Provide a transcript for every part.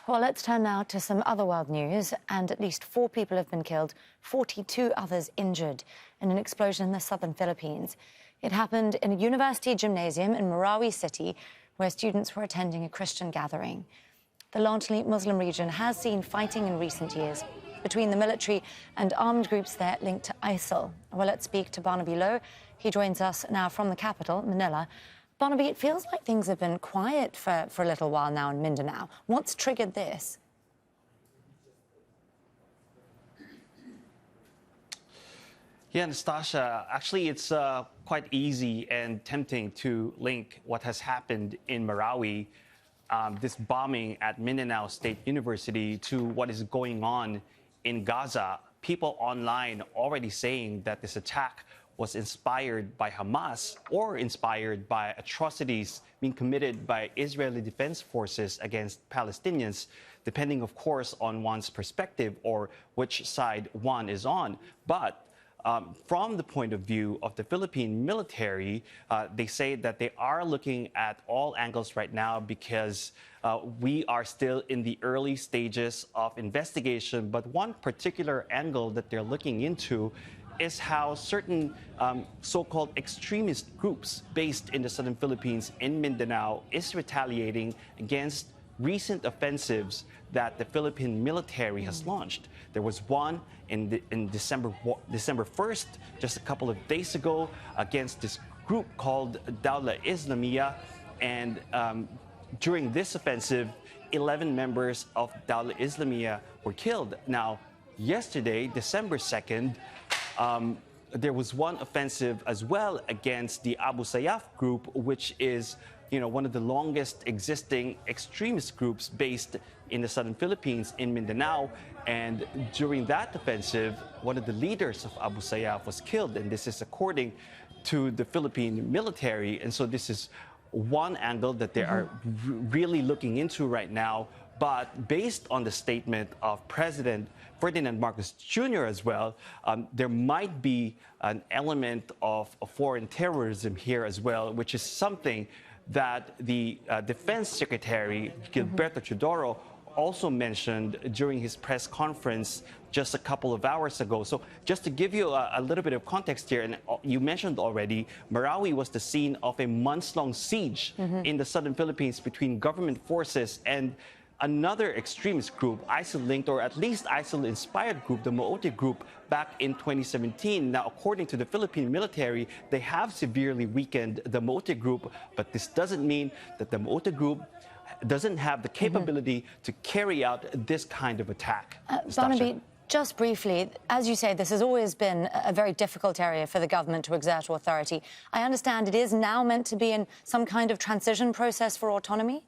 Well, let's turn now to some other world news. And at least 4 people have been killed, 42 others injured in an explosion in the southern Philippines. It happened in a university gymnasium in Marawi City, where students were attending a Christian gathering. The largely Muslim region has seen fighting in recent years between the military and armed groups there linked to ISIL. Well, let's speak to Barnaby. He joins us now from the capital, Manila. Barnaby, it feels like things have been quiet for a little while now in Mindanao. What's triggered this? Yeah, Anastasia, actually it's quite easy and tempting to link what has happened in Marawi, this bombing at Mindanao State University, to what is going on in Gaza. People online already saying that this attack was inspired by Hamas or inspired by atrocities being committed by Israeli Defense Forces against Palestinians, depending, of course, on one's perspective or which side one is on. But from the point of view of the Philippine military, they say that they are looking at all angles right now because we are still in the early stages of investigation. But one particular angle that they're looking into is how certain so-called extremist groups based in the southern Philippines in Mindanao is retaliating against recent offensives that the Philippine military has launched. There was one in December 1st, just a couple of days ago, against this group called Dawla Islamiyah. And during this offensive, 11 members of Dawla Islamiyah were killed. Now, yesterday, December 2nd, there was one offensive as well against the Abu Sayyaf group, which is one of the longest existing extremist groups based in the southern Philippines in Mindanao. And during that offensive, one of the leaders of Abu Sayyaf was killed. And this is according to the Philippine military. And so this is one angle that they are really looking into right now. But based on the statement of President Ferdinand Marcos Jr. as well, there might be an element of foreign terrorism here as well, which is something that the Defense Secretary, Gilberto Teodoro, also mentioned during his press conference just a couple of hours ago. So just to give you a little bit of context here, and you mentioned already, Marawi was the scene of a months-long siege in the southern Philippines between government forces and another extremist group, ISIL-linked or at least ISIL-inspired group, the Maote group, back in 2017. Now, according to the Philippine military, they have severely weakened the Maote group, but this doesn't mean that the Maote group doesn't have the capability to carry out this kind of attack. Barnaby, just briefly, as you say, this has always been a very difficult area for the government to exert authority. I understand it is now meant to be in some kind of transition process for autonomy?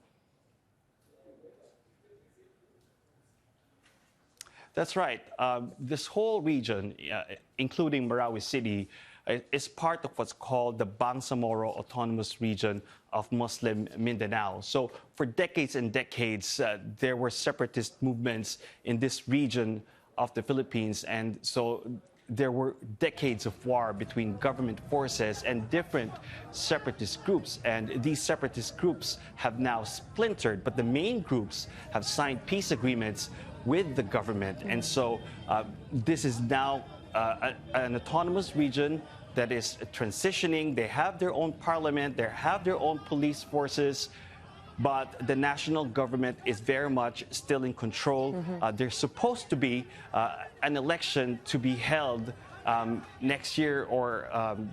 That's right. This whole region, including Marawi City, is part of what's called the Bangsamoro Autonomous Region of Muslim Mindanao. So for decades and decades, there were separatist movements in this region of the Philippines. And so there were decades of war between government forces and different separatist groups. And these separatist groups have now splintered, but the main groups have signed peace agreements with the government. And so this is now an autonomous region that is transitioning. They have their own parliament, they have their own police forces, but the national government is very much still in control. There's supposed to be an election to be held next year or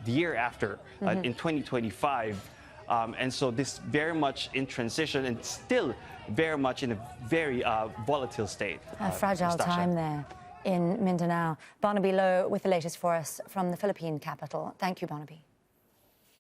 the year after, in 2025. And so this very much in transition and still very much in a very volatile state. A fragile time there in Mindanao. Barnaby with the latest for us from the Philippine capital. Thank you, Barnaby.